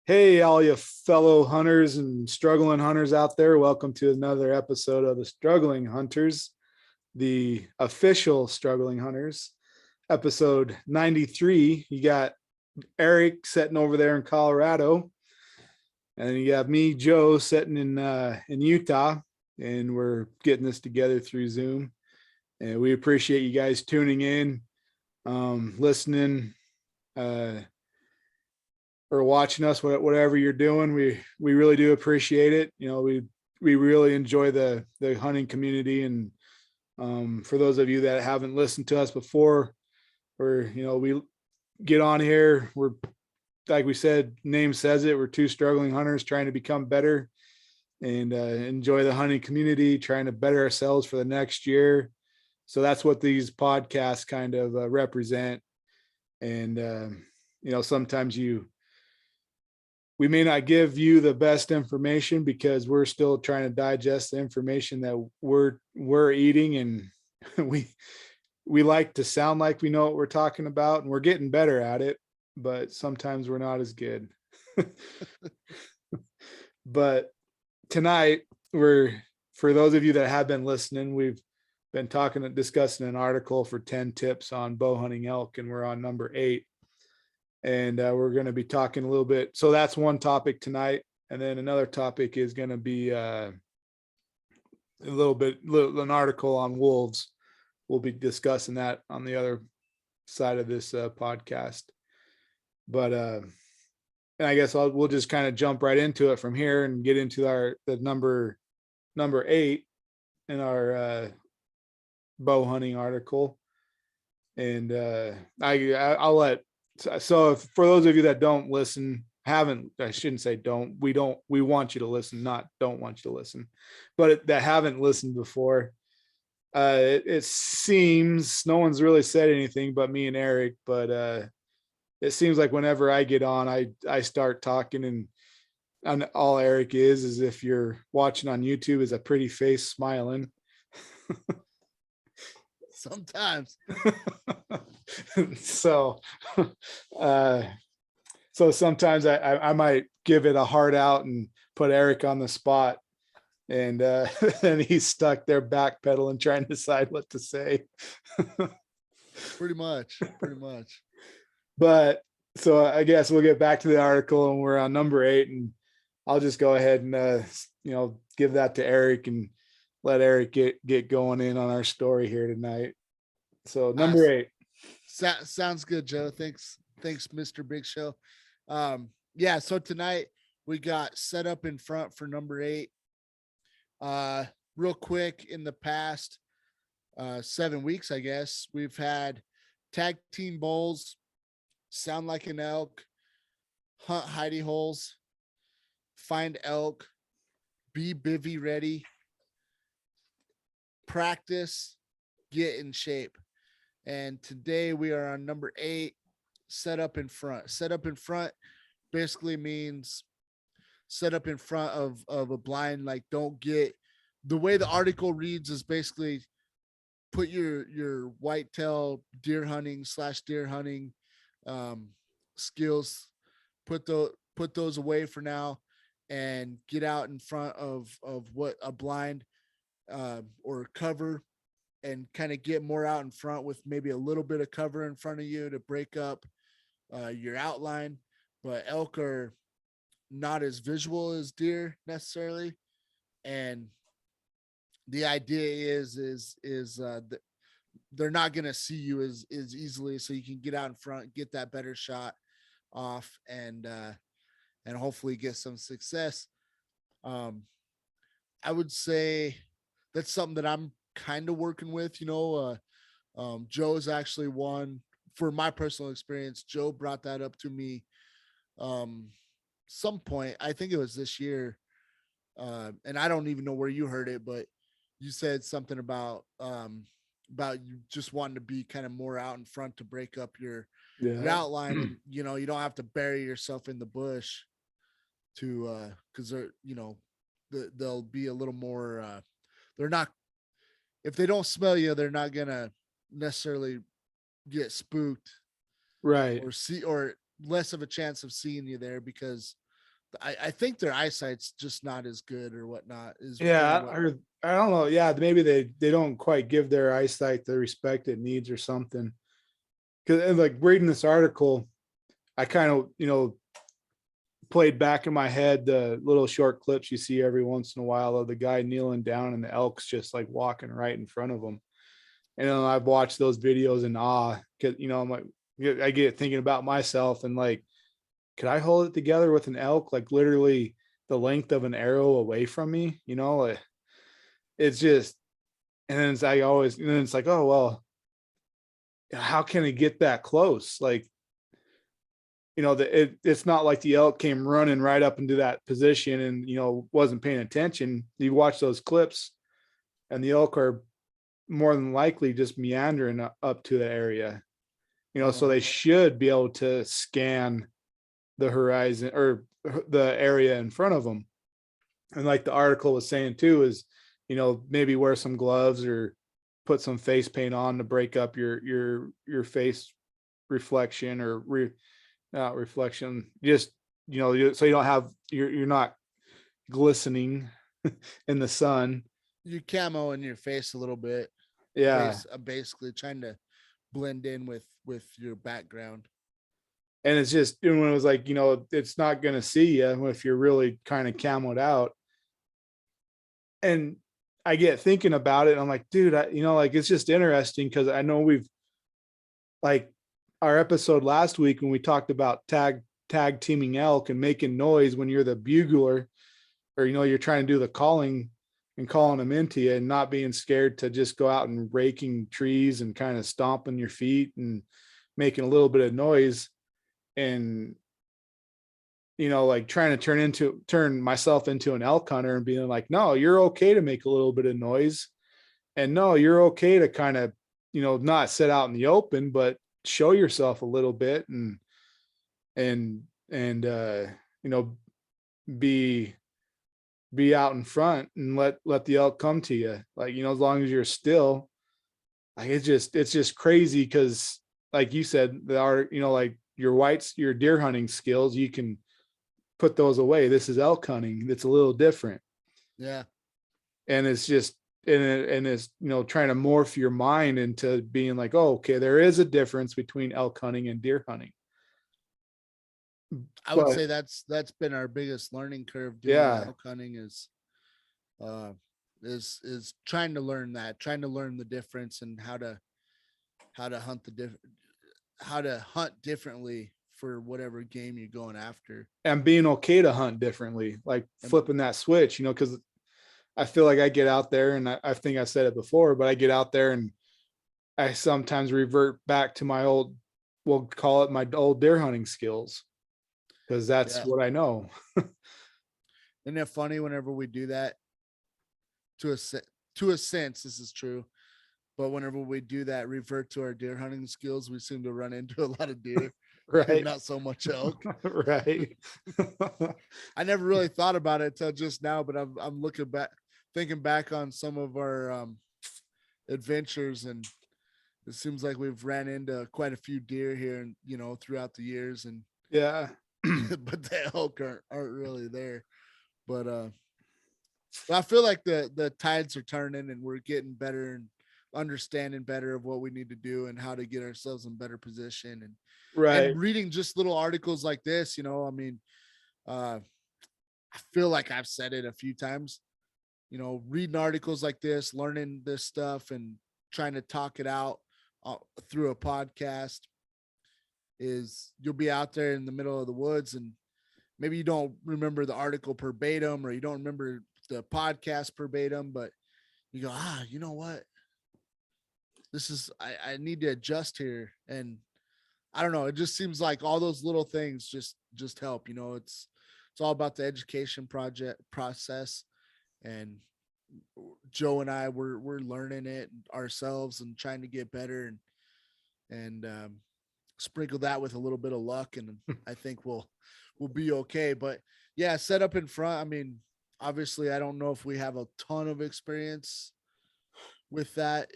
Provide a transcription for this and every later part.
Hey, all you fellow hunters and struggling hunters out there. Welcome to another episode of the Struggling Hunters, the official Struggling Hunters, episode 93. You got Eric sitting over there in Colorado, and you have me, Joe, sitting in Utah, and we're getting this together through Zoom. And we appreciate you guys tuning in, listening, or watching us, whatever you're doing. We really do appreciate it. We really enjoy the hunting community. And for those of you that haven't listened to us before, we get on here. We're, like we said, name says it, we're two struggling hunters trying to become better and enjoy the hunting community, trying to better ourselves for the next year. So that's what these podcasts kind of represent. And sometimes we may not give you the best information because we're still trying to digest the information that we're eating, and we like to sound like we know what we're talking about, and we're getting better at it, but sometimes we're not as good. But tonight, for those of you that have been listening, we've been discussing an article for 10 tips on bow hunting elk, and we're on number 8. And we're going to be talking a little bit. So that's one topic tonight. And then another topic is going to be an article on wolves. We'll be discussing that on the other side of this podcast. But and I guess we'll just kind of jump right into it from here and get into the number 8 in our bow hunting article. And I'll let. So for those of you that don't listen, I shouldn't say don't, we want you to listen, not don't want you to listen, but that haven't listened before. It seems no one's really said anything but me and Eric, but it seems like whenever I get on, I start talking, and all Eric is if you're watching on YouTube, is a pretty face smiling. Sometimes. So sometimes I might give it a heart out and put Eric on the spot, and and he's stuck there backpedaling, trying to decide what to say. Pretty much. But so I guess we'll get back to the article, and we're on number 8, and I'll just go ahead and give that to Eric and let Eric get going in on our story here tonight. So number 8. Sounds good, Joe. Thanks, Mr. Big Show. Yeah, so tonight we got set up in front for number 8. Real quick, in the past 7 weeks, I guess, we've had tag team bowls, sound like an elk, hunt hidey holes, find elk, be bivvy ready, practice, get in shape. And today we are on number 8, set up in front. Set up in front basically means set up in front of a blind. Like, don't get, the way the article reads is basically put your whitetail deer hunting skills, put those away for now, and get out in front of what a blind or cover, and kind of get more out in front with maybe a little bit of cover in front of you to break up your outline. But elk are not as visual as deer necessarily, and the idea is they're not going to see you as easily, so you can get out in front, get that better shot off, and hopefully get some success. I would say that's something that I'm kind of working with. Joe's actually one, for my personal experience. Joe brought that up to me some point, I think it was this year, and I don't even know where you heard it, but you said something about you just wanting to be kind of more out in front to break up your outline, and you don't have to bury yourself in the bush to because they'll be a little more they're not, if they don't smell you, they're not gonna necessarily get spooked, right? Or less of a chance of seeing you there, because I think their eyesight's just not as good or whatnot is kind of Yeah, what. I don't know. Yeah, maybe they don't quite give their eyesight the respect it needs or something. Because like reading this article, I kind of played back in my head the little short clips you see every once in a while of the guy kneeling down and the elk's just like walking right in front of him. And I've watched those videos in awe because I'm like, yeah, I get thinking about myself and like, could I hold it together with an elk like literally the length of an arrow away from me? Like, it's just, and then and then it's like, oh well, how can it get that close? Like, it's not like the elk came running right up into that position and wasn't paying attention. You watch those clips, and the elk are more than likely just meandering up to the area. So Uh-huh. they should be able to scan the horizon or the area in front of them. And like the article was saying too, is maybe wear some gloves or put some face paint on to break up your face reflection or not reflection, just so you don't have you're not glistening in the sun. You camo in your face a little bit, Yeah, basically trying to blend in with your background. and it's just when it was like it's not gonna see you if you're really kind of camoed out. And I get thinking about it, and I'm like, dude, like it's just interesting because I know we've like our episode last week when we talked about tag teaming elk and making noise when you're the bugler or you're trying to do the calling and calling them into you and not being scared to just go out and raking trees and kind of stomping your feet and making a little bit of noise and like trying to turn myself into an elk hunter and being like, no, you're okay to make a little bit of noise, and no, you're okay to kind of not sit out in the open but show yourself a little bit and you know be out in front and let the elk come to you, like as long as you're still. Like it's just crazy because like you said, there are like your deer hunting skills, you can put those away. This is elk hunting, it's a little different. Yeah. And it's just and it's trying to morph your mind into being like, oh, okay, there is a difference between elk hunting and deer hunting. I would But say that's been our biggest learning curve doing yeah, elk hunting uh is trying to learn trying to learn the difference and how to hunt how to hunt differently for whatever game you're going after. and being okay to hunt differently, like And flipping that switch, because I feel like I get out there and I think I said it before, but I get out there and I sometimes revert back to my old, we'll call it my old deer hunting skills, because that's yeah, what I know. isn't it funny whenever we do that to to a sense, this is true. But whenever we do that, revert to our deer hunting skills, we seem to run into a lot of deer and Right. not so much elk. Right. I never really thought about it until just now, but I'm looking back, thinking back on some of our adventures, and it seems like we've ran into quite a few deer here, and throughout the years, and Yeah. but the elk aren't really there. But I feel like the tides are turning, and we're getting better and understanding better of what we need to do and how to get ourselves in better position, and Right. reading just little articles like this. I mean, uh, I feel like I've said it a few times. Reading articles like this, learning this stuff, and trying to talk it out through a podcast is you'll be out there in the middle of the woods and maybe you don't remember the article verbatim or you don't remember the podcast verbatim, but you go, you know what? This is, I need to adjust here. And I don't know. It just seems like all those little things just help, it's all about the education project process. And Joe and I we're learning it ourselves and trying to get better and sprinkle that with a little bit of luck, and I think we'll be okay. But yeah, set up in front. I mean, obviously, I don't know if we have a ton of experience with that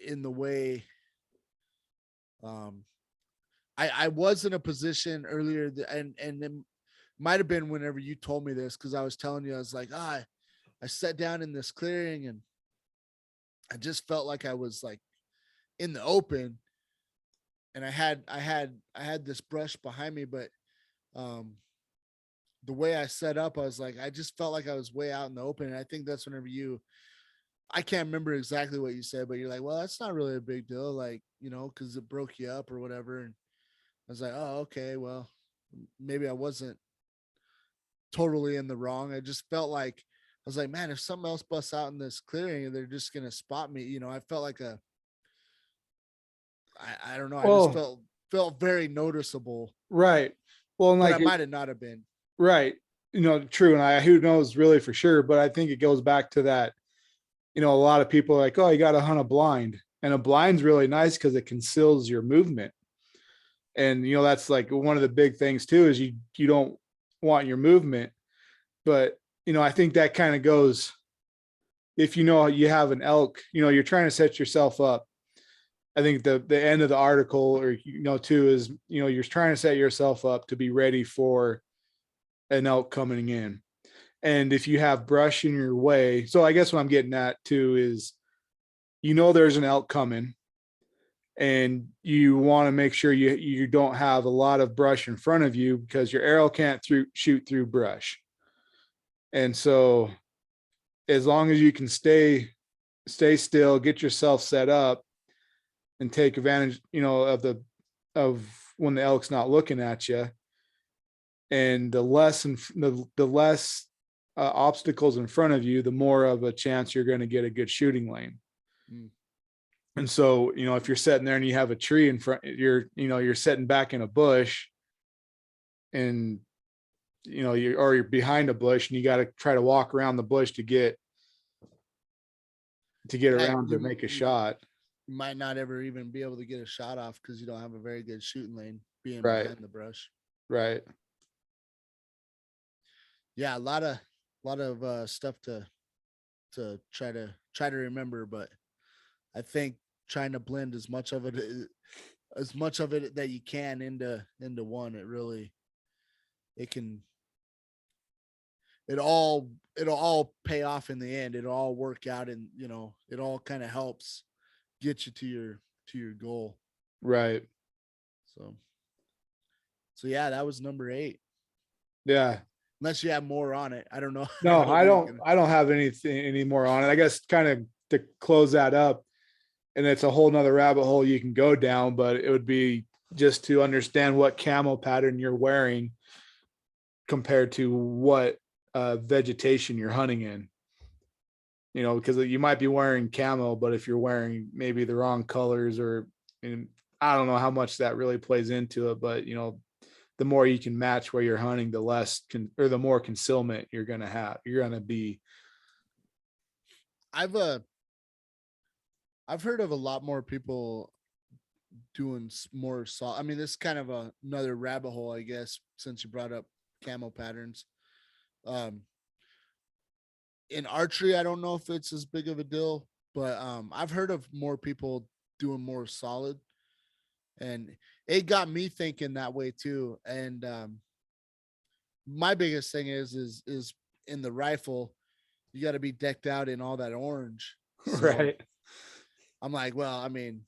in the way. Um, I was in a position earlier, and then might have been whenever you told me this, because I was telling you, I was like, I sat down in this clearing and I just felt like I was like in the open, and I had this brush behind me, but um the way I set up, I was like, I just felt like I was way out in the open. And I think that's whenever I can't remember exactly what you said, but you're like, well, that's not really a big deal, like, because it broke you up or whatever. And I was like, oh, okay, well, maybe I wasn't totally in the wrong. I just felt like I was like, man, if something else busts out in this clearing, they're just gonna spot me. I felt like I don't know. I just Well, felt very noticeable, right. Well, and but I like, might have not have been. right. True. And who knows really for sure, but I think it goes back to that, a lot of people are like, oh, you got to hunt a blind, and a blind's really nice because it conceals your movement. And, that's like one of the big things too, is you don't want your movement. But, I think that kind of goes, if you have an elk, you're trying to set yourself up. I think the end of the article, or too, is you're trying to set yourself up to be ready for an elk coming in. And if you have brush in your way, so I guess what I'm getting at too is, there's an elk coming, and you want to make sure you don't have a lot of brush in front of you, because your arrow can't shoot through brush. And so as long as you can stay still, get yourself set up, and take advantage, of when the elk's not looking at you, and the less obstacles in front of you, the more of a chance you're going to get a good shooting lane. Mm. And so, if you're sitting there and you have a tree in front, you're sitting back in a bush, and you're behind a bush, and you got to try to walk around the bush to get Yeah, around to make a shot. you might not ever even be able to get a shot off because you don't have a very good shooting lane being Right. behind the brush. Right. Yeah, a lot of stuff to try to remember, but I think trying to blend as much of it that you can into one, it can it'll all pay off in the end. It'll all work out, and it all kind of helps get you to your goal. Right. So yeah, that was number 8. Yeah. Unless you have more on it, I don't know. I No, don't know if I you're don't. gonna. I don't have anything any more on it. I guess kind of to close that up, and it's a whole nother rabbit hole you can go down. But it would be just to understand what camo pattern you're wearing compared to what vegetation you're hunting in. Because you might be wearing camo, but if you're wearing maybe the wrong colors, and I don't know how much that really plays into it, but the more you can match where you're hunting, the less or the more concealment you're gonna have. You're gonna be. I've I've heard of a lot more people doing more I mean, this is kind of another rabbit hole, I guess, since you brought up camo patterns. Um, in archery, I don't know if it's as big of a deal, but I've heard of more people doing more solid, and it got me thinking that way too. And my biggest thing is in the rifle, you got to be decked out in all that orange. So Right. I'm like, well, I mean,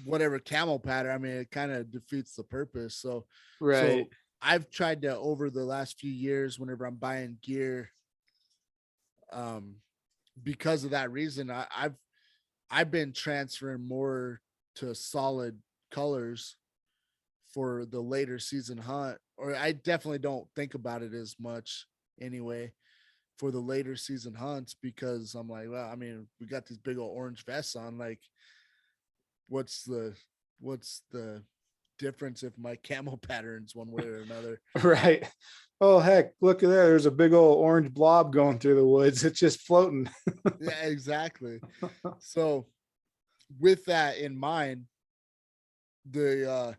whatever camel pattern, I mean, it kind of defeats the purpose. So Right. I've tried to, over the last few years, whenever I'm buying gear, um, because of that reason, I've been transferring more to solid colors for the later season hunt, or I definitely don't think about it as much anyway for the later season hunts, because I'm like, well, I mean, we got these big old orange vests on, like, what's the difference if my camo patterns one way or another? Right. Oh heck, look at there. There's a big old orange blob going through the woods. It's just floating. Yeah, exactly. So with that in mind, the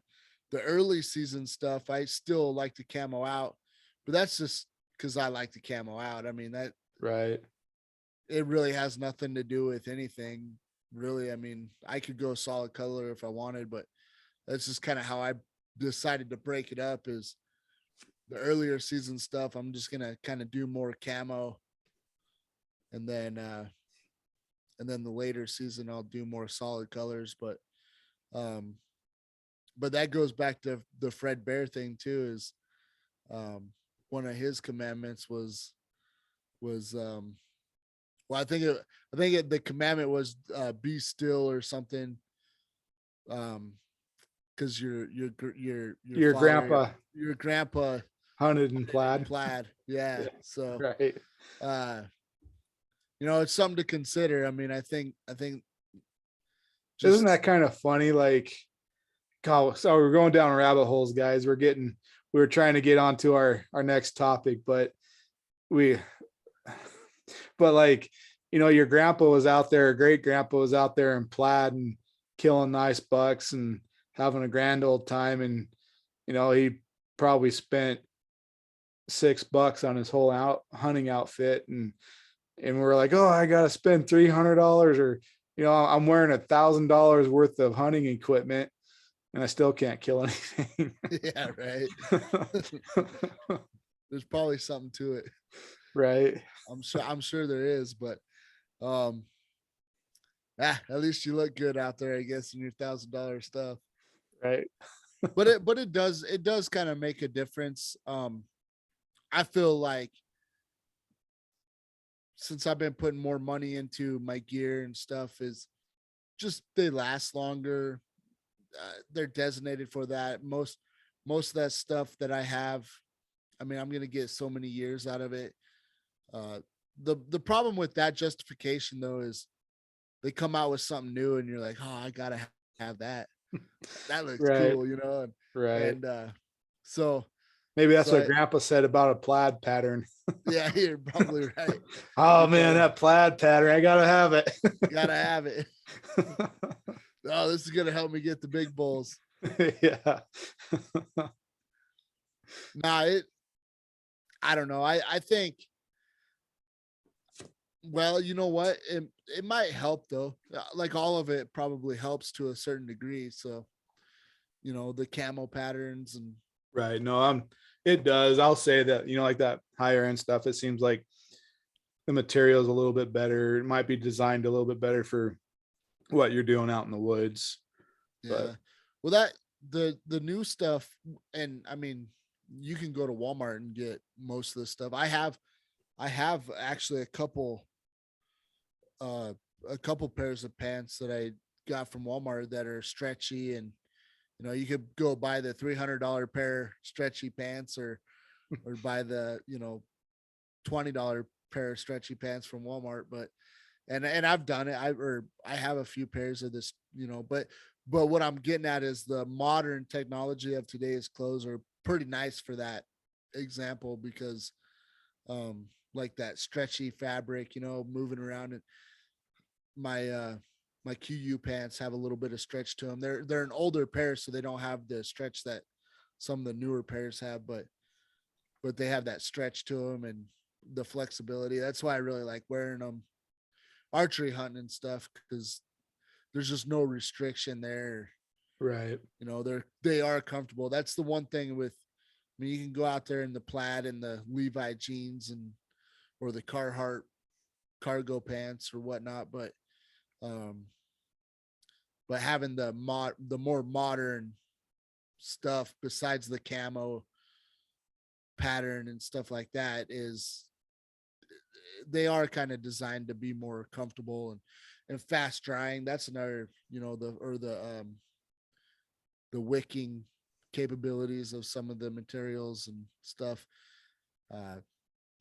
early season stuff, I still like to camo out, but that's just because I like to camo out. I mean, that Right. it really has nothing to do with anything, really. I mean, I could go solid color if I wanted, but that's just kind of how I decided to break it up. Is the earlier season stuff, I'm just gonna kind of do more camo, and then the later season I'll do more solid colors. Um, but that goes back to the Fred Bear thing too. Is one of his commandments was well, the commandment was be still or something. Because Your grandpa your grandpa hunted in plaid. plaid, yeah. Yeah, So right. uh it's something to consider. I mean, I think Isn't just that kind of funny? Like, God, so we're going down rabbit holes, guys. We were trying to get onto our next topic, but we, but like, your grandpa was out there, great grandpa was out there in plaid and killing nice bucks and having a grand old time. And, he probably spent $6 on his whole hunting outfit. And we're like, oh, I got to spend $300 or, I'm wearing $1,000 worth of hunting equipment and I still can't kill anything. yeah, right. There's probably something to it. Right. I'm sure there is, but at least you look good out there, I guess, in your $1,000 stuff. Right. But it does kind of make a difference. I feel like since I've been putting more money into my gear and stuff, is just they last longer. They're designated for that. Most of that stuff that I have, I mean, I'm gonna get so many years out of it. The problem with that justification though is they come out with something new and you're like, oh, I gotta have that. That looks Right. cool, Right. So Maybe that's so what grandpa said about a plaid pattern. yeah, you're probably right. Oh man, that plaid pattern, I gotta have it. Gotta have it. Oh, this is gonna help me get the big bulls. Yeah. Nah, I don't know. I think, well, you know what? It might help though. Like all of it probably helps to a certain degree. So, the camo patterns and Right. No, it does. I'll say that, like that higher end stuff, it seems like the material is a little bit better. It might be designed a little bit better for what you're doing out in the woods. yeah. But Well, that the new stuff, and I mean, you can go to Walmart and get most of the stuff. I have actually uh a couple pairs of pants that I got from Walmart that are stretchy, and you could go buy the $300 pair stretchy pants or buy the $20 pair of stretchy pants from Walmart. But and I've done it. I have a few pairs of this, but what I'm getting at is the modern technology of today's clothes are pretty nice for that example, because like that stretchy fabric, moving around. And my QU pants have a little bit of stretch to them. They're an older pair, so they don't have the stretch that some of the newer pairs have, but they have that stretch to them and the flexibility. That's why I really like wearing them archery hunting and stuff, because there's just no restriction there. right. They are comfortable. That's the one thing with, I mean, you can go out there in the plaid and the Levi jeans or the Carhartt cargo pants or whatnot, um but having the more modern stuff besides the camo pattern and stuff like that, is they are kind of designed to be more comfortable and fast drying. That's another, the wicking capabilities of some of the materials and stuff.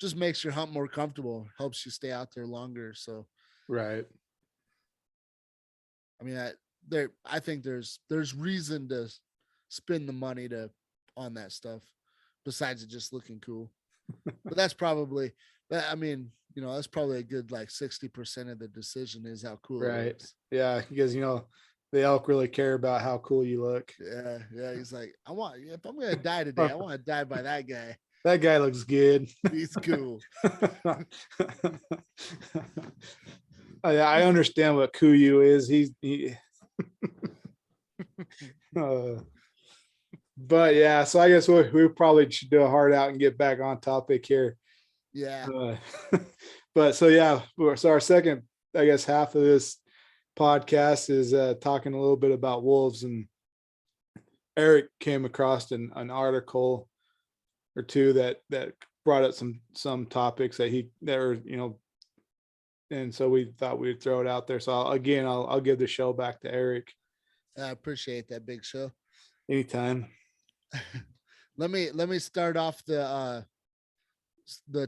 Just makes your hunt more comfortable, helps you stay out there longer. So, Right. I mean, I think there's reason to spend the money on that stuff, besides it just looking cool. But that's probably, I mean, that's probably a good like 60% of the decision is how cool it Right. looks. Yeah. Because, the elk really care about how cool you look. Yeah, yeah. He's like, if I'm gonna die today, I want to die by that guy. That guy looks good. He's cool. I understand what Kuyu is. He uh, But yeah, so I guess we probably should do a hard out and get back on topic here. Yeah. Uh, but so yeah, so our second, I guess, half of this podcast is talking a little bit about wolves. And Eric came across an article or two that brought up some topics that were, and so we thought we'd throw it out there. So I'll give the show back to Eric I appreciate that, Big Show. anytime. Let me start off the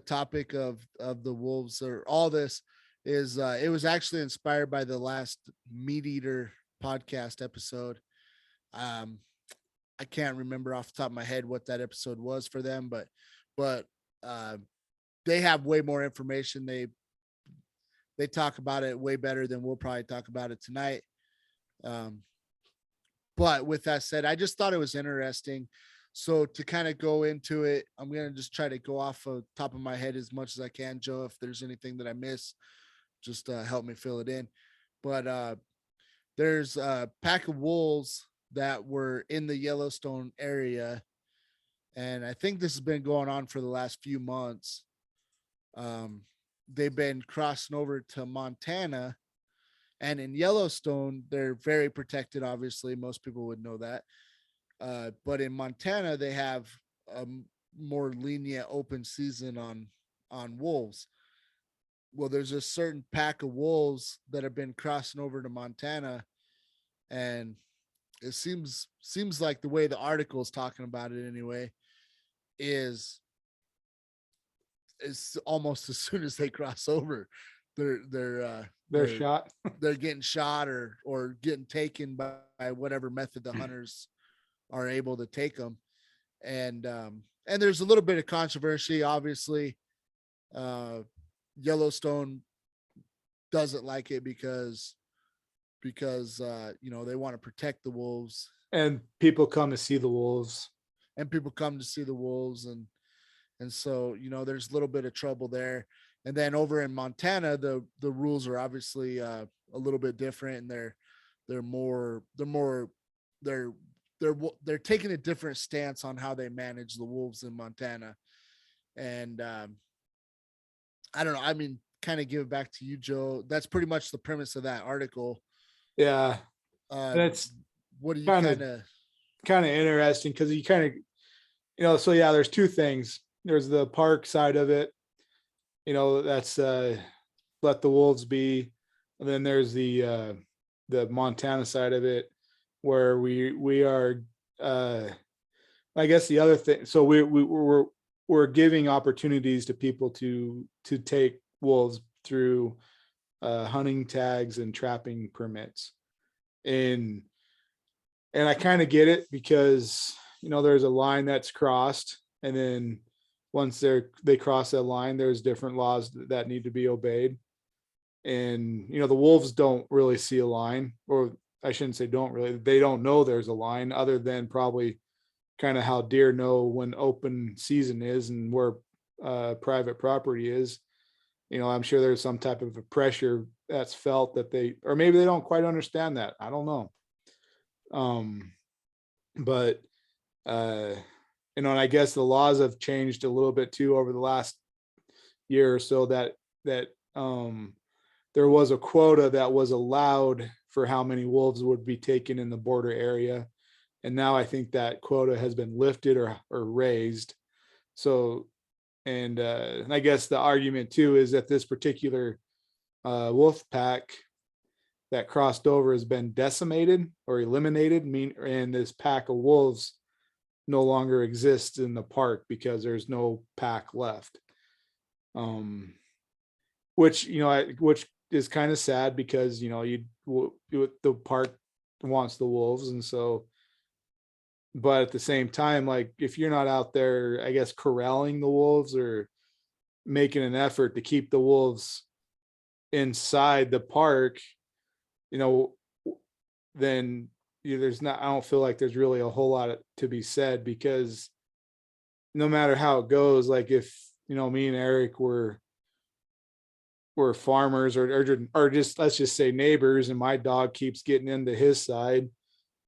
topic of the wolves, or all this is it was actually inspired by the last Meat Eater podcast episode. um I can't remember off the top of my head what that episode was for them, but uh they have way more information. They talk about it way better than we'll probably talk about it tonight. um but with that said, I just thought it was interesting. So to kind of go into it, I'm going to just try to go off of top of my head as much as I can. Joe, if there's anything that I miss, just help me fill it in. But there's a pack of wolves that were in the Yellowstone area. And I think this has been going on for the last few months. Um, they've been crossing over to Montana. And in Yellowstone, they're very protected. Obviously, most people would know that. But in Montana, they have a more lenient open season on wolves. Well, there's a certain pack of wolves that have been crossing over to Montana, and it seems like the way the article is talking about it anyway is almost as soon as they cross over, They're shot. they're getting shot or getting taken by whatever method the hunters are able to take them. And there's a little bit of controversy, obviously. uh Yellowstone doesn't like it because they want to protect the wolves, And people come to see the wolves. and people come to see the wolves, and so there's a little bit of trouble there. And then over in Montana, the rules are obviously a little bit different, and they're they're taking a different stance on how they manage the wolves in Montana. And I don't know. I mean, kind of give it back to you, Joe. That's pretty much the premise of that article. Yeah. Uh, And it's what do you kind of kind of interesting because you kind of, so yeah, there's two things. There's the park side of it, that's let the wolves be. And then there's the Montana side of it where we are, I guess the other thing. So we're giving opportunities to people to take wolves through hunting tags and trapping permits. And I kind of get it because there's a line that's crossed, and then once they cross that line, there's different laws that need to be obeyed. And the wolves don't really see a line, or I shouldn't say don't really. They don't know there's a line, other than probably kind of how deer know when open season is and where private property is. I'm sure there's some type of a pressure that's felt that or maybe they don't quite understand that. I don't know. But and I guess the laws have changed a little bit too over the last year or so, that there was a quota that was allowed for how many wolves would be taken in the border area. And now I think that quota has been lifted or raised. So, and I guess the argument too is that this particular wolf pack that crossed over has been decimated or eliminated, and this pack of wolves no longer exists in the park because there's no pack left. Which which is kind of sad because the park wants the wolves, and so, but at the same time, like, if you're not out there, I guess, corralling the wolves or making an effort to keep the wolves inside the park, then there's not, I don't feel like there's really a whole lot to be said, because no matter how it goes, like, if me and Eric were farmers or just, let's just say, neighbors, and my dog keeps getting into his side,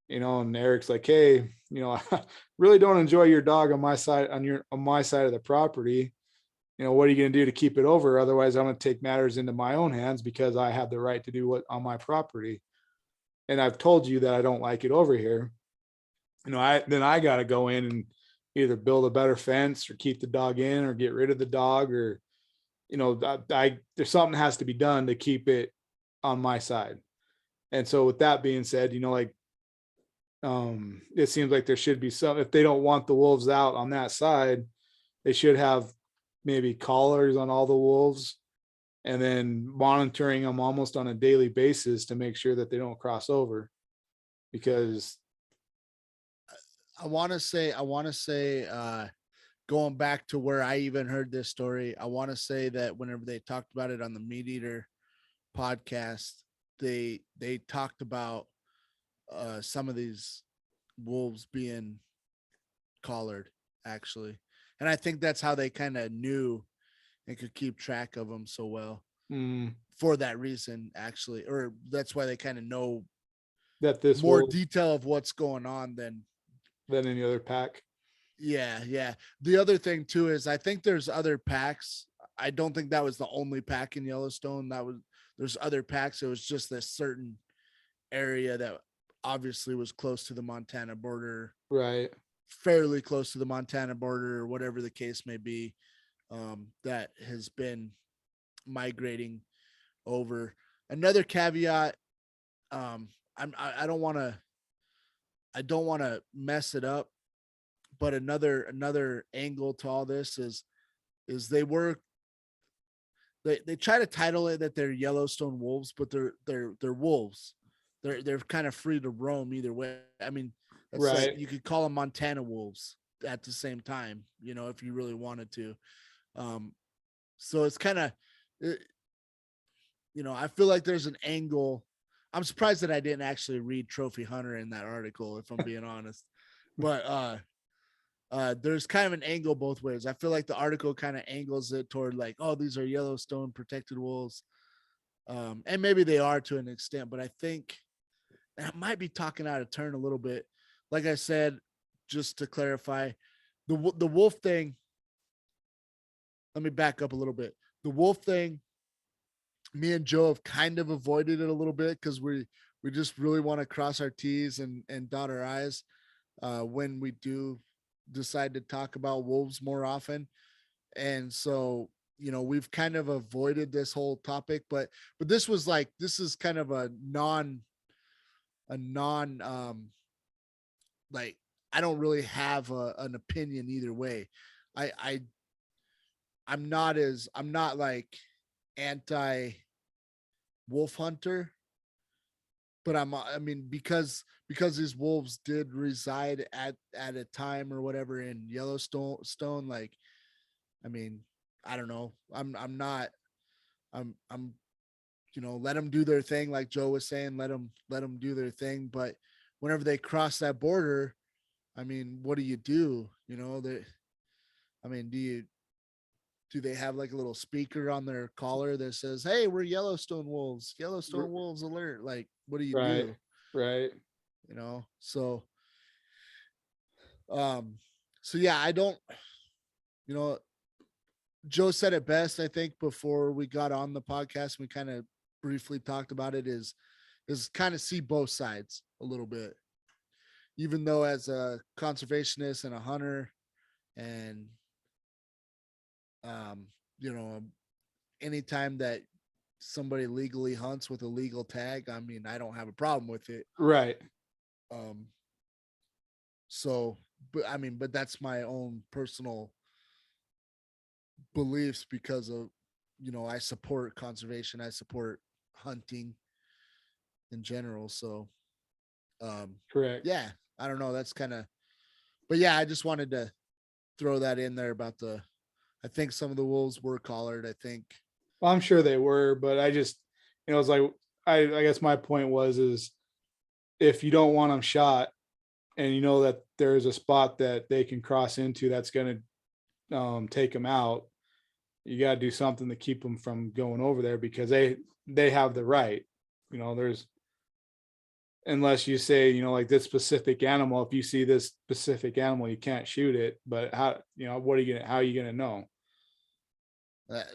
And Eric's like, hey, I really don't enjoy your dog on my side, on my side of the property. What are you going to do to keep it over? Otherwise, I'm going to take matters into my own hands because I have the right to do what on my property. And I've told you that I don't like it over here. I got to go in and either build a better fence or keep the dog in or get rid of the dog, or, there's something has to be done to keep it on my side. And so with that being said, it seems like there should be some, if they don't want the wolves out on that side, they should have maybe collars on all the wolves and then monitoring them almost on a daily basis to make sure that they don't cross over. Because I want to say, going back to where I even heard this story, I want to say that whenever they talked about it on the Meat Eater podcast, they talked about some of these wolves being collared, actually. And I think that's how they kind of knew and could keep track of them so well for that reason, actually. Or that's why they kind of know that this more wolf detail of what's going on than any other pack. Yeah. The other thing too is I think there's other packs. I don't think that was the only pack in Yellowstone. There's other packs. It was just this certain area that obviously was close to the Montana border, Right. fairly close to the Montana border, or whatever the case may be, that has been migrating over. Another caveat, I don't want to mess it up, but another angle to all this is they try to title it that they're Yellowstone wolves, but they're wolves. They're kind of free to roam either way. I mean, that's Right. like you could call them Montana wolves at the same time, if you really wanted to. So it's kind of, I feel like there's an angle. I'm surprised that I didn't actually read Trophy Hunter in that article, if I'm being honest. But there's kind of an angle both ways. I feel like the article kind of angles it toward like, oh, these are Yellowstone protected wolves. And maybe they are to an extent, but I think I might be talking out of turn a little bit. Like I said, just to clarify, the wolf thing, let me back up a little bit. The wolf thing, me and Joe have kind of avoided it a little bit because we just really want to cross our T's and dot our I's when we do decide to talk about wolves more often. And so, we've kind of avoided this whole topic, but this is kind of a non like, I don't really have an opinion either way. I'm not like anti wolf hunter, but I mean, because these wolves did reside at a time or whatever in Yellowstone, like, I mean, I don't know. I'm not, let them do their thing. Like Joe was saying, let them do their thing. But whenever they cross that border, I mean, what do you do? I mean, do they have like a little speaker on their collar that says, hey, we're Yellowstone wolves alert? Like, what do you Right. do? Right. So, so yeah, I don't, you know, Joe said it best, I think, before we got on the podcast. We kind of briefly talked about it is kind of see both sides a little bit, even though as a conservationist and a hunter and, um, you know, anytime that somebody legally hunts with a legal tag, I mean, I don't have a problem with it. Right. Um, so, but that's my own personal beliefs because of, I support conservation. I support hunting in general. So, Correct. yeah, I don't know. That's kind of, but yeah, I just wanted to throw that in there about I think some of the wolves were collared. I think. Well, I'm sure they were, but I just, it's like, I guess my point is if you don't want them shot and you know that there's a spot that they can cross into that's going to take them out, you got to do something to keep them from going over there because they have the right. There's, unless you say, you know, like this specific animal, if you see this specific animal, you can't shoot it. But how, you know, what are you gonna, how are you gonna know?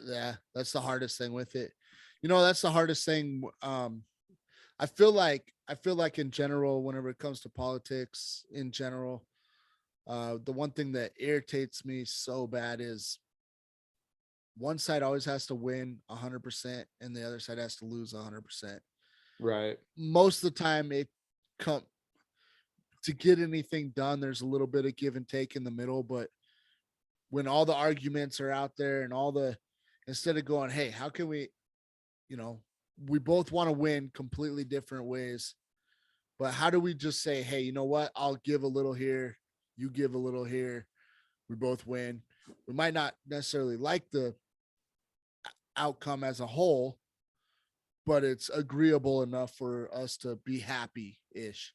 Yeah, that's the hardest thing with it. You know, that's the hardest thing. I feel like in general, whenever it comes to politics in general, the one thing that irritates me so bad is one side always has to win 100% and the other side has to lose 100%. Right. Most of the time it come to get anything done, there's a little bit of give and take in the middle, but when all the arguments are out there and instead of going, hey, how can we, you know, we both want to win completely different ways, but how do we just say, hey, you know what, I'll give a little here, you give a little here, we both win. We might not necessarily like the outcome as a whole, but it's agreeable enough for us to be happy ish.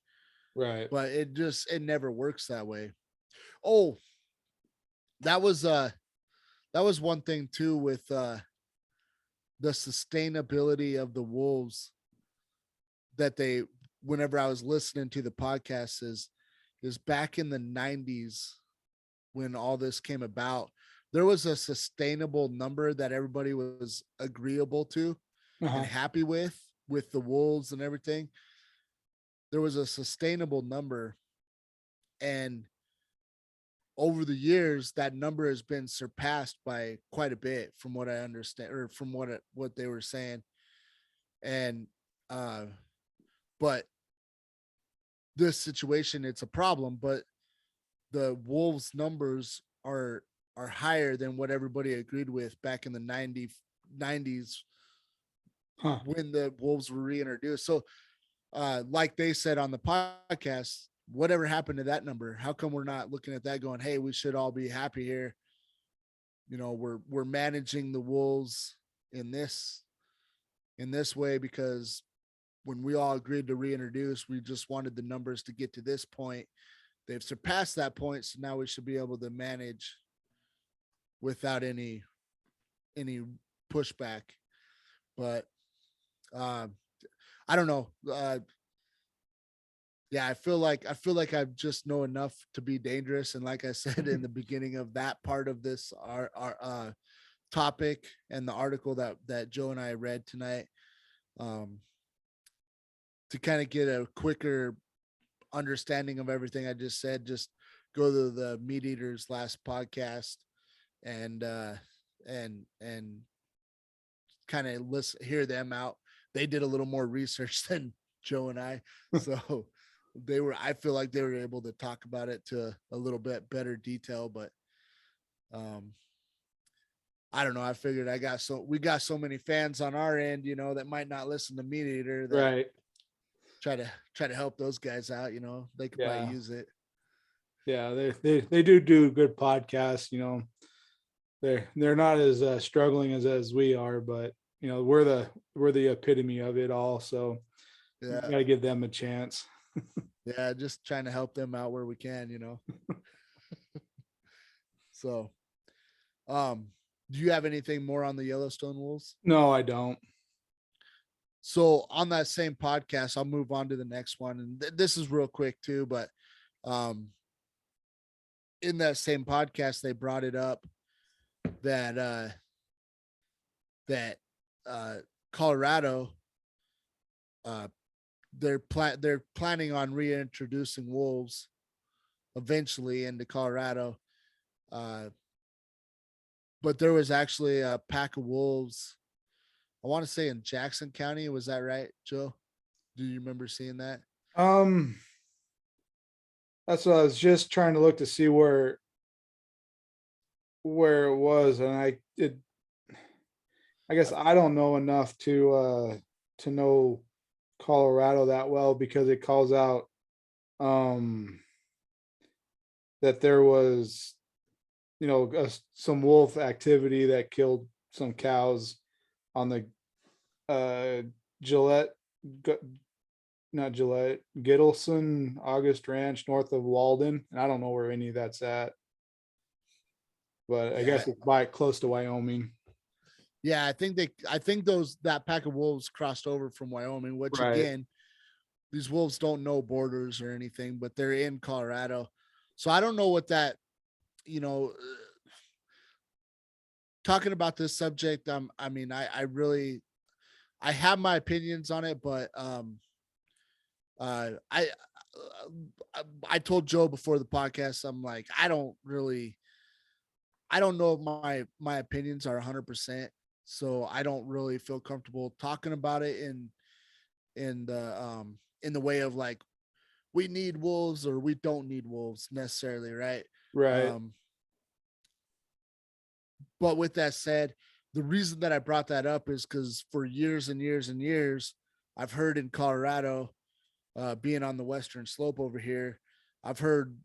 Right. But it never works that way. Oh, that was one thing too with the sustainability of the wolves that they, whenever I was listening to the podcast, is back in the 90s when all this came about, there was a sustainable number that everybody was agreeable to and Uh-huh. happy with the wolves and everything. There was a sustainable number, and over the years that number has been surpassed by quite a bit from what I understand, or from what they were saying. And uh but this situation, it's a problem, but the wolves numbers are higher than what everybody agreed with back in the 90s Huh. when the wolves were reintroduced. So like they said on the podcast, whatever happened to that number? How come we're not looking at that going, hey, we should all be happy here? You know, we're managing the wolves in this way because when we all agreed to reintroduce, we just wanted the numbers to get to this point. They've surpassed that point, so now we should be able to manage without any pushback. But uh, I don't know. Yeah, I feel like I just know enough to be dangerous. And like I said in the beginning of that part of this, our topic and the article that Joe and I read tonight, um, to kind of get a quicker understanding of everything I just said, just go to the Meat Eaters last podcast and and kind of listen, hear them out. They did a little more research than Joe and I, so I feel like they were able to talk about it to a little bit better detail. But um I don't know. I figured we got so many fans on our end, that might not listen to Meat Eater, that Right. try to help those guys out. They could probably Yeah. use it. Yeah. They do good podcasts, you know, they're not as struggling as we are, but you know, we're the epitome of it all. So you Yeah, got to give them a chance. yeah, just trying to help them out where we can. So, um, do you have anything more on the Yellowstone wolves? No, I don't. So on that same podcast, I'll move on to the next one, and this is real quick too. But um, in that same podcast, they brought it up that that Colorado, uh, they're planning on reintroducing wolves eventually into Colorado. Uh, but there was actually a pack of wolves, I want to say in Jackson County. Was that right, Joe? Do you remember seeing that? Um, that's what I was just trying to look to see where it was, and I guess I don't know enough to know Colorado that well because it calls out um that there was, you know, some wolf activity that killed some cows on the uh Gillette, Gu- not Gillette, Gittleson August Ranch north of Walden. And I don't know where any of that's at, but I Yeah, guess it's by close to Wyoming. yeah. I think that pack of wolves crossed over from Wyoming, which Right. again, these wolves don't know borders or anything, but they're in Colorado. So I don't know what that, you know, talking about this subject. I mean, I really, I have my opinions on it, but I told Joe before the podcast, I'm like, I don't know if my opinions are 100%. So I don't really feel comfortable talking about it in the way of like we need wolves or we don't need wolves necessarily, right? Right. Um, but with that said, the reason that I brought that up is because for years and years and years, I've heard in Colorado, being on the western slope over here, I've heard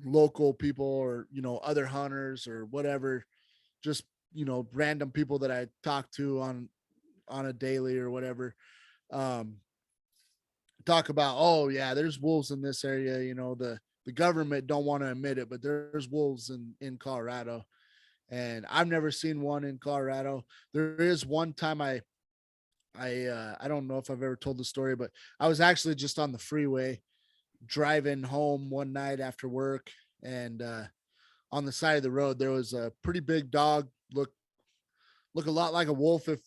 local people or other hunters or whatever, just random people that I talk to on a daily or whatever, um, talk about, oh yeah, there's wolves in this area. The government don't want to admit it, but there's wolves in Colorado, and I've never seen one in Colorado. There is one time I don't know if I've ever told the story, but I was actually just on the freeway driving home one night after work, and on the side of the road there was a pretty big dog, look a lot like a wolf if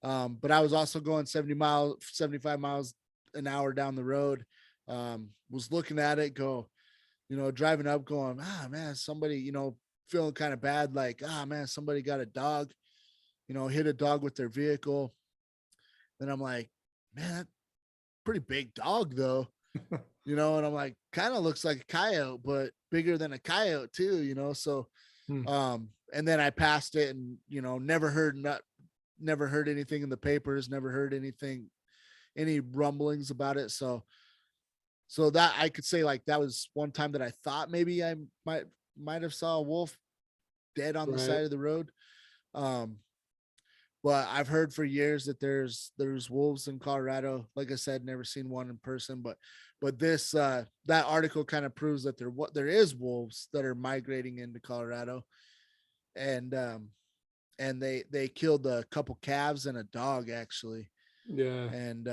but I was also going 75 miles an hour down the road. Was looking at it, driving up, going, ah man, somebody, feeling kind of bad, like, ah man, somebody got a dog, hit a dog with their vehicle. Then I'm like, man, pretty big dog though, and I'm like, kind of looks like a coyote, but bigger than a coyote too, so Hmm. and then I passed it, and never heard anything in the papers, never heard any rumblings about it. So that I could say, like, that was one time that I thought maybe I might have saw a wolf dead on the Right. side of the road. Um, but I've heard for years that there's wolves in Colorado. Like I said, never seen one in person, but this that article kind of proves that there is wolves that are migrating into Colorado, and they killed a couple calves and a dog actually. Yeah. And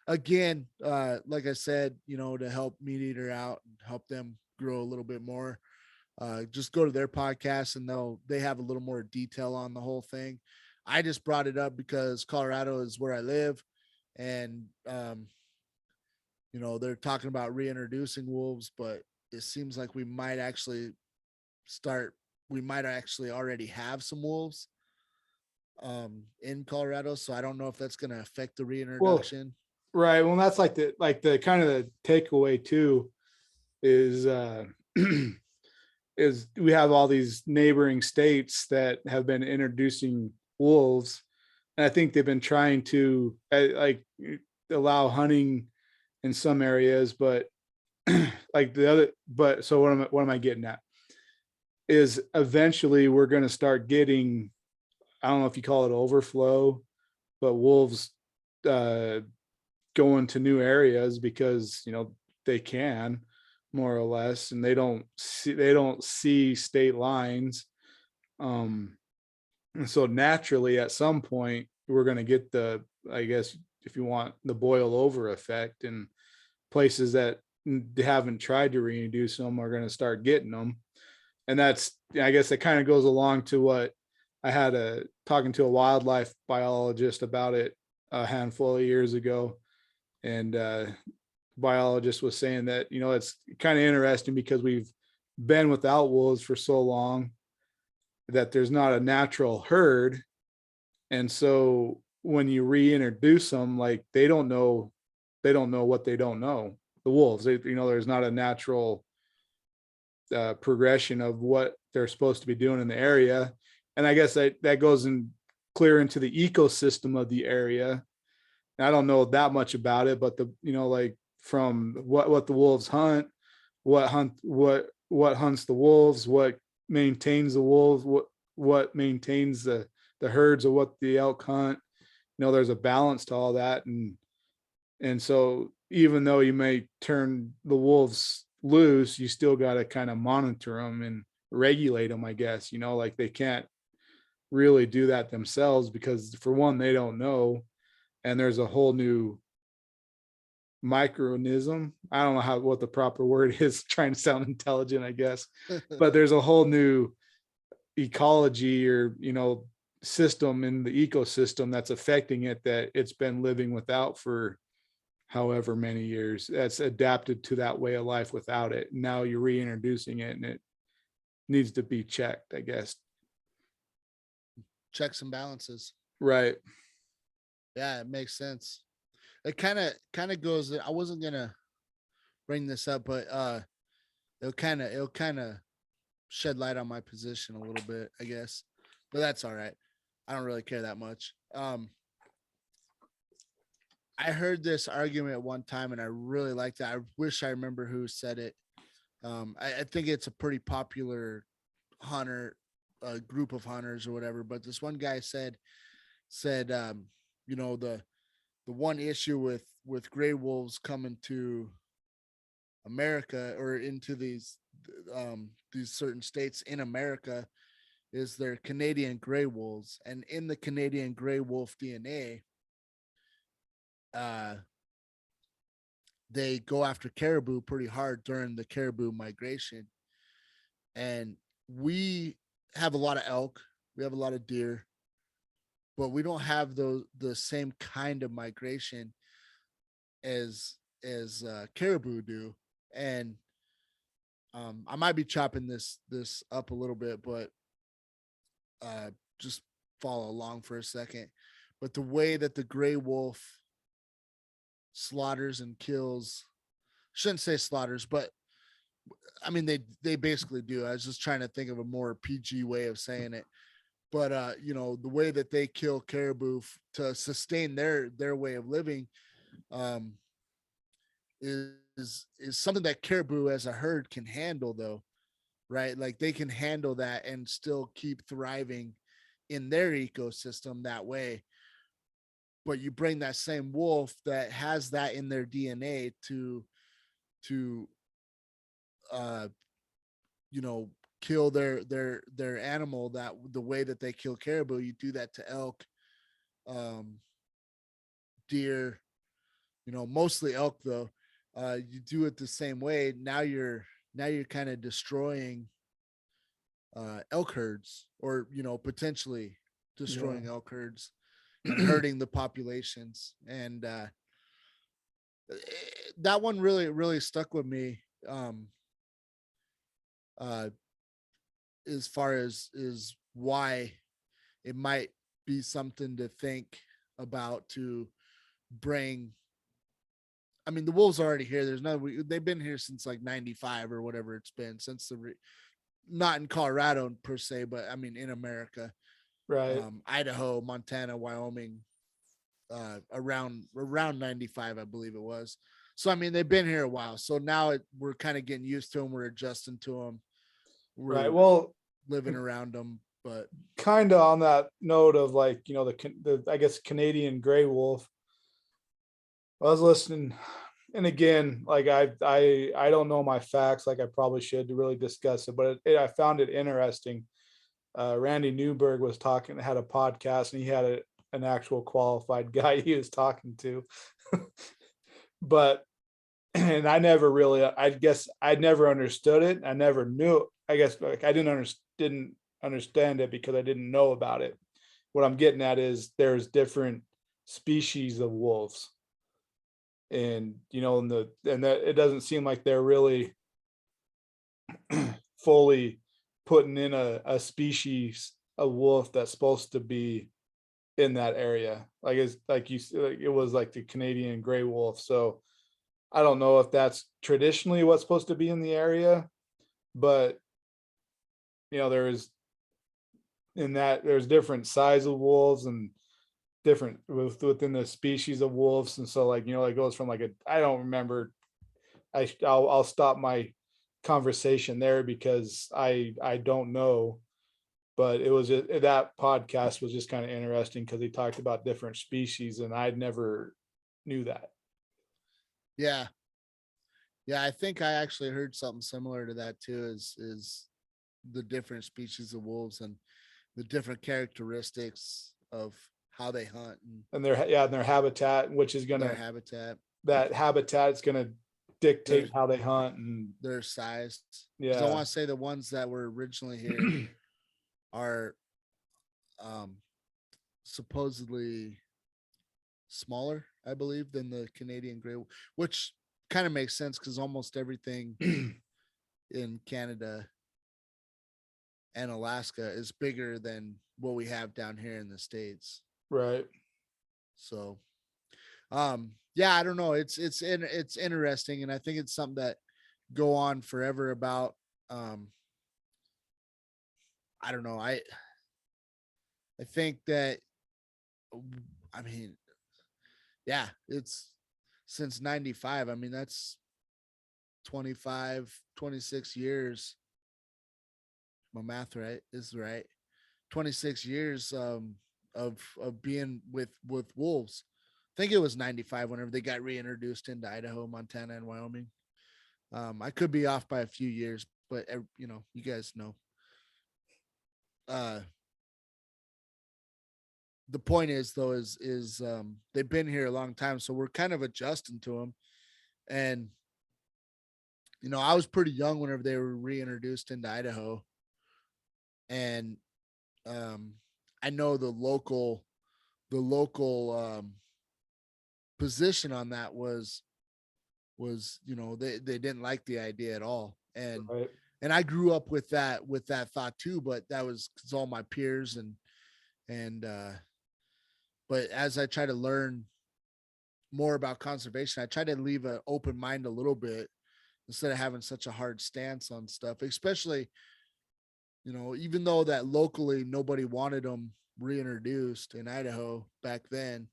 again, like I said, to help Meat Eater out and help them grow a little bit more, just go to their podcast and they have a little more detail on the whole thing. I just brought it up because Colorado is where I live, and they're talking about reintroducing wolves, but it seems like start we might actually already have some wolves in Colorado, so I don't know if that's going to affect the Well, reintroduction. right. Well, that's like the kind of the takeaway too is is we have all these neighboring states that have been introducing wolves, and I think they've been trying to like allow hunting in some areas, but like the other. But so what am I getting at? Is eventually we're going to start getting, I don't know if you call it overflow, but wolves uh, going to new areas because they can, more or less, and they don't see state lines. Um, and so naturally, at some point, we're going to get the, I guess, if you want, the boil over effect, and places that haven't tried to reintroduce them are going to start getting them. And that's, I guess, it kind of goes along to what I had talking to a wildlife biologist about it a handful of years ago, and biologist was saying that it's kind of interesting because we've been without wolves for so long that there's not a natural herd, and so when you reintroduce them, like they don't know what they don't know. The wolves, there's not a natural progression of what they're supposed to be doing in the area. And I guess that goes in clear into the ecosystem of the area. I don't know that much about it, but like from what the wolves hunt, what hunts the wolves, what maintains the wolves, what maintains the herds of what the elk hunt. There's a balance to all that, and so even though you may turn the wolves loose, you still got to kind of monitor them and regulate them, I guess. Like they can't really do that themselves because, for one, they don't know, and there's a whole new micronism. I don't know what the proper word is, trying to sound intelligent, I guess. But there's a whole new ecology or, system in the ecosystem that's affecting it that it's been living without for however many years. That's adapted to that way of life without it. Now you're reintroducing it and it needs to be checked, I guess. Checks and balances. Right. Yeah, it makes sense. It kind of goes. I wasn't gonna bring this up, but it'll kind of shed light on my position a little bit, I guess. But that's all right. I don't really care that much. I heard this argument one time and I really liked it. I wish I remember who said it. I think it's a pretty popular hunter group of hunters or whatever. But this one guy said the one issue with gray wolves coming to America or into these certain states in America is their Canadian gray wolves, and in the Canadian gray wolf DNA, they go after caribou pretty hard during the caribou migration, and we have a lot of elk, we have a lot of deer, but we don't have the same kind of migration as caribou do. And I might be chopping this up a little bit, but just follow along for a second. But the way that the gray wolf slaughters and kills, shouldn't say slaughters, but I mean they basically do. I was just trying to think of a more PG way of saying it. But the way that they kill caribou to sustain their way of living um is something that caribou as a herd can handle, though, right? Like they can handle that and still keep thriving in their ecosystem that way. But you bring that same wolf that has that in their DNA to uh kill their animal, that the way that they kill caribou, you do that to elk, um deer, mostly elk though. You do it the same way. Now you're kind of destroying elk herds, or potentially Yeah. destroying elk herds and hurting the populations. And that one really stuck with me. Uh as far as is why it might be something to think about to bring. I mean, the wolves are already here. They've been here since like 95 or whatever it's been since not in Colorado per se, but I mean, in America, Right. Idaho, Montana, Wyoming, around 95, I believe it was. So, I mean, they've been here a while. So now we're kind of getting used to them. We're adjusting to them. Right. We're Well, living around them, but kind of on that note of, like, the I guess Canadian gray wolf. I was listening, and again, like I don't know my facts like I probably should to really discuss it, but I found it interesting. Randy Newberg was talking, had a podcast, and he had an actual qualified guy he was talking to. But and I guess I never understood it. I never knew. I guess like I didn't understand it because I didn't know about it. What I'm getting at is there's different species of wolves, and and that it doesn't seem like they're really fully putting in a species of wolf that's supposed to be in that area. Like it's like like it was like the Canadian gray wolf. So I don't know if that's traditionally what's supposed to be in the area, but there's in that there's different size of wolves and different within the species of wolves. And so, like, it goes from like I don't remember. I'll stop my conversation there because I don't know. But it was that podcast was just kind of interesting because he talked about different species, and I'd never knew that. yeah. Yeah, I think I actually heard something similar to that too, is the different species of wolves and the different characteristics of how they hunt and And their habitat, which is their gonna habitat. that habitat is going to Their dictate how they hunt. And their size. Because I yeah. want to say the ones that were originally here are um supposedly smaller, I believe, than the Canadian gray, which kind of makes sense because almost everything in Canada and Alaska is bigger than what we have down here in the States. Right. So yeah, I don't know. It's interesting, and I think it's something that go on forever about. Um I don't know. I think that I mean, yeah, it's since 95. I mean, that's 25, 26 years. My math right is right. 26 years of being with wolves. I think it was 95 whenever they got reintroduced into Idaho, Montana, and Wyoming. I could be off by a few years, but you know, you guys know. Uh the point is though is they've been here a long time, so we're kind of adjusting to them. And you know, I was pretty young whenever they were reintroduced into Idaho, and um I know the local position on that was, you know, they didn't like the idea at all. Right. And I grew up with that thought too, but that was because all my peers and but as I try to learn more about conservation, I try to leave an open mind a little bit instead of having such a hard stance on stuff, especially, you know, even though that locally nobody wanted them reintroduced in Idaho back then,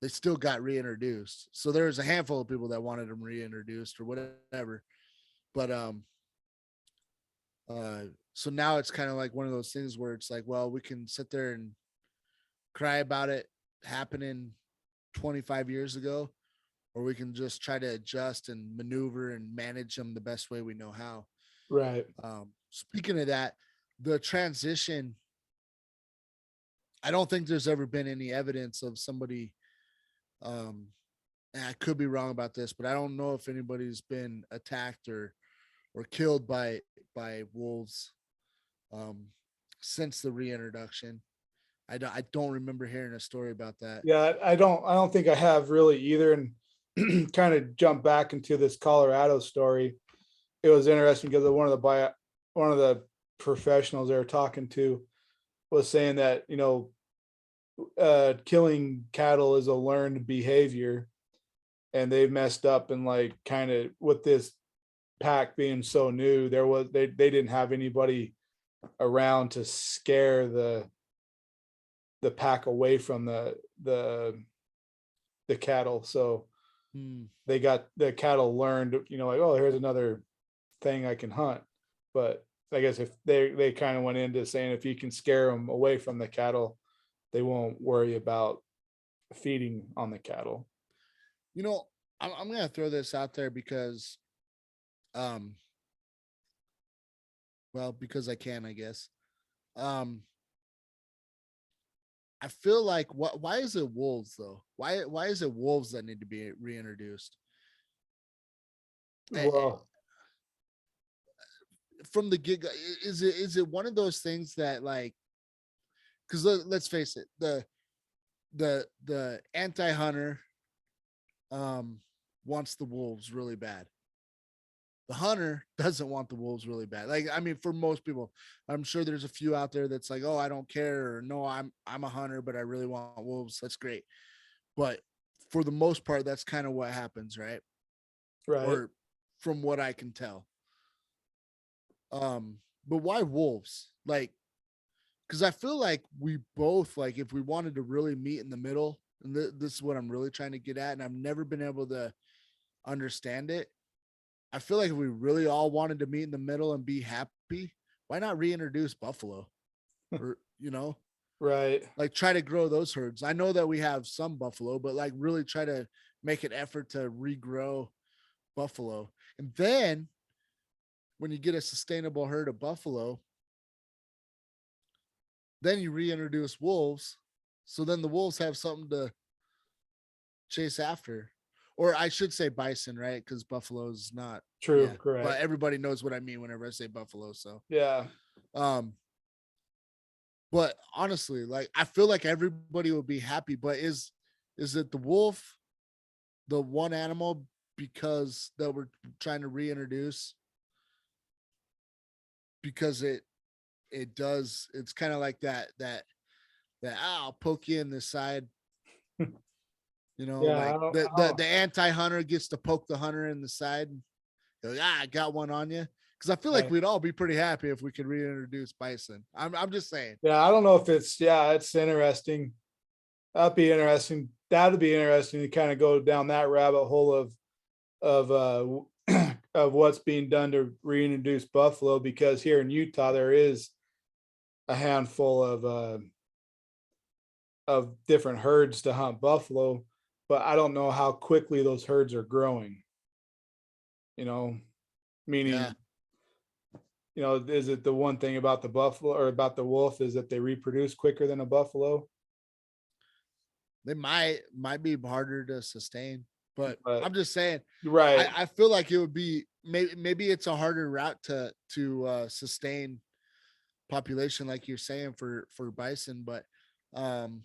they still got reintroduced. So there was a handful of people that wanted them reintroduced or whatever. But so now it's kind of like one of those things where it's like, well, we can sit there and cry about it happening 25 years ago, or we can just try to adjust and maneuver and manage them the best way we know how. Right. Speaking of that, the transition, I don't think there's ever been any evidence of somebody, and I could be wrong about this, but I don't know if anybody's been attacked or killed by wolves um, since the reintroduction. I don't remember hearing a story about that. Yeah, I don't think I have really either. And kind of jump back into this Colorado story. It was interesting because one of the professionals they were talking to was saying that, you know, killing cattle is a learned behavior, and they've messed up. And like kind of with this pack being so new, they didn't have anybody around to scare the pack away from the cattle. So Hmm. they got the cattle learned, you know, like, oh, here's another thing I can hunt. But I guess if they kind of went into saying if you can scare them away from the cattle, they won't worry about feeding on the cattle. You know, I'm gonna throw this out there because, um, well, because I can, I guess. Um, I feel like why is it wolves though? Why is it wolves that need to be reintroduced? Well, From the gig, is it one of those things that like, because let's face it, the anti-hunter wants the wolves really bad. The hunter doesn't want the wolves really bad. Like, I mean, for most people, I'm sure there's a few out there that's like, oh, I don't care, or no, I'm a hunter, but I really want wolves. That's great. But for the most part, that's kind of what happens, right? right. Or from what I can tell. But why wolves? Like, because I feel like we both, like, if we wanted to really meet in the middle, and this is what I'm really trying to get at, and I've never been able to understand it. I feel like if we really all wanted to meet in the middle and be happy, why not reintroduce buffalo? Or, you know, Right. like try to grow those herds. I know that we have some buffalo, but like really try to make an effort to regrow buffalo. And then when you get a sustainable herd of buffalo, then you reintroduce wolves. So then the wolves have something to chase after. or I should say bison, right? Because buffalo's not. True. Yeah, but Correct. everybody knows what I mean whenever I say buffalo. So, Yeah. um, but honestly, like I feel like everybody will be happy. But is it the wolf, the one animal because that we're trying to reintroduce because it does it's kind of like I'll poke you in the side, Yeah. like I don't, the anti-hunter gets to poke the hunter in the side. Like, I got one on you. Because I feel like right. we'd all be pretty happy if we could reintroduce bison. I'm just saying. Yeah. I don't know if it's, yeah, it's interesting. That'd be interesting. That'd be interesting to kind of go down that rabbit hole of of what's being done to reintroduce buffalo, because here in Utah there is a handful of different herds to hunt buffalo, but I don't know how quickly those herds are growing. You know, Yeah. meaning, is it the one thing about the buffalo or about the wolf is that they reproduce quicker than a buffalo? They might be harder to sustain, but But I'm just saying right, I feel like it would be maybe it's a harder route to sustain population like you're saying for bison, but um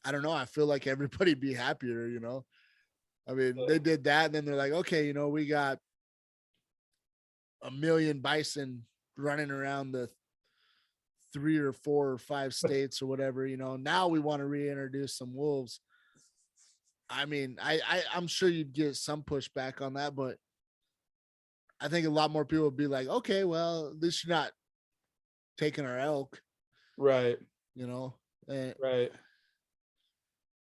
I don't know. I feel like everybody'd be happier. I mean, they did that, and then they're like, okay, we got a million bison running around the 3 or 4 or 5 states or whatever. Now we want to reintroduce some wolves. I mean, I'm sure you'd get some pushback on that, but I think a lot more people would be like, okay, well, at least you're not taking our elk, right, you know. And right.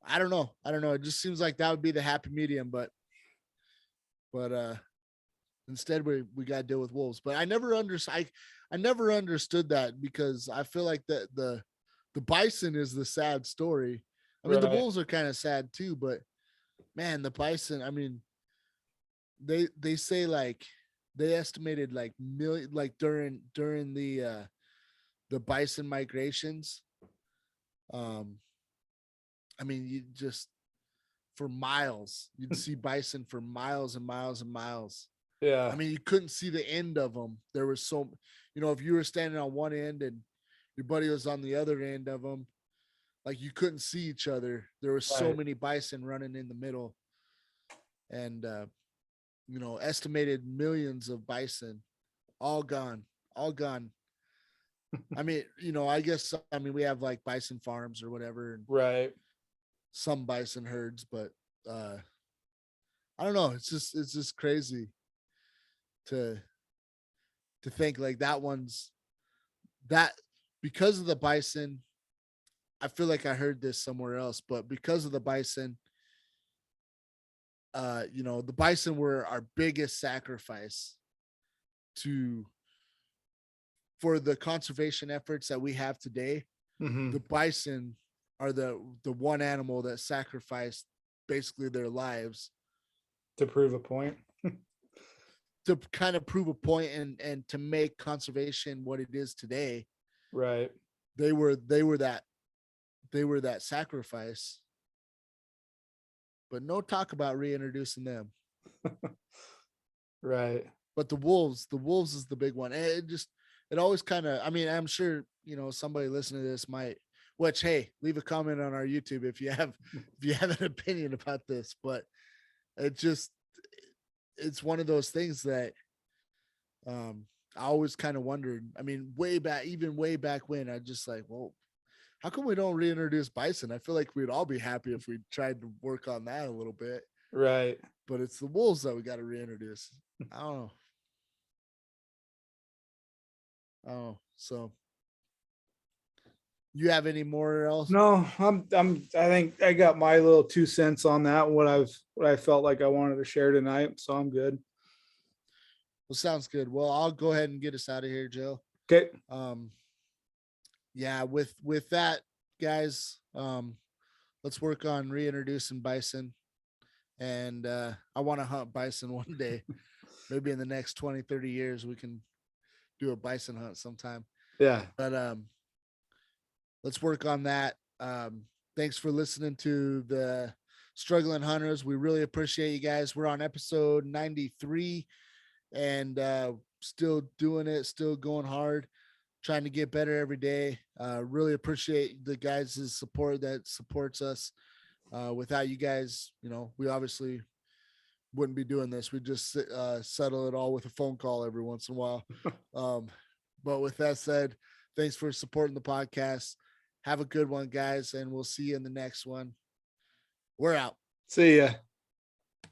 I don't know. I don't know. It just seems like that would be the happy medium, but instead we got to deal with wolves. But I never understood that because I feel like the bison is the sad story. I mean, the Right. wolves are kind of sad too, but man, the bison, I mean, they say like they estimated like million like during the bison migrations. Um I mean, you just for miles, you'd see bison for miles and miles and miles. I Yeah. mean, you couldn't see the end of them. There was if you were standing on one end and your buddy was on the other end of them, like you couldn't see each other. There was so Right. many bison running in the middle, and estimated millions of bison, all gone, all gone. I mean, I mean we have like bison farms or whatever, and Right. some bison herds, but uh I don't know. It's just crazy to think like that because of the bison. I feel like I heard this somewhere else, but because of the bison, the bison were our biggest sacrifice to for the conservation efforts that we have today. Hmm. The bison are the one animal that sacrificed basically their lives To prove a point. to kind of prove a point and to make conservation what it is today. Right. They were that sacrifice, but no talk about reintroducing them. Right. But the wolves is the big one. And it always kind of, I mean, I'm sure, somebody listening to this might, which, hey, leave a comment on our YouTube if you have an opinion about this, but it just, it's one of those things that, I always kind of wondered. I mean, even way back when I just like, well, how come we don't reintroduce bison? I feel like we'd all be happy if we tried to work on that a little bit, Right. but it's the wolves that we got to reintroduce. I don't know. Oh, so you have any more else? No, I think I got my little 2 cents on that, what I felt like I wanted to share tonight. So I'm good. Well, sounds good. Well, I'll go ahead and get us out of here, Joe. Okay. Um, yeah, with that, guys, let's work on reintroducing bison. And I want to hunt bison one day. Maybe in the next 20, 30 years, we can do a bison hunt sometime. Yeah. But let's work on that. Thanks for listening to the struggling hunters. We really appreciate you guys. We're on episode 93 and still doing it, still going hard, trying to get better every day. Really appreciate the guys' support that supports us. Without you guys, we obviously wouldn't be doing this. We just settle it all with a phone call every once in a while. But with that said, thanks for supporting the podcast. Have a good one, guys, and we'll see you in the next one. We're out. See ya.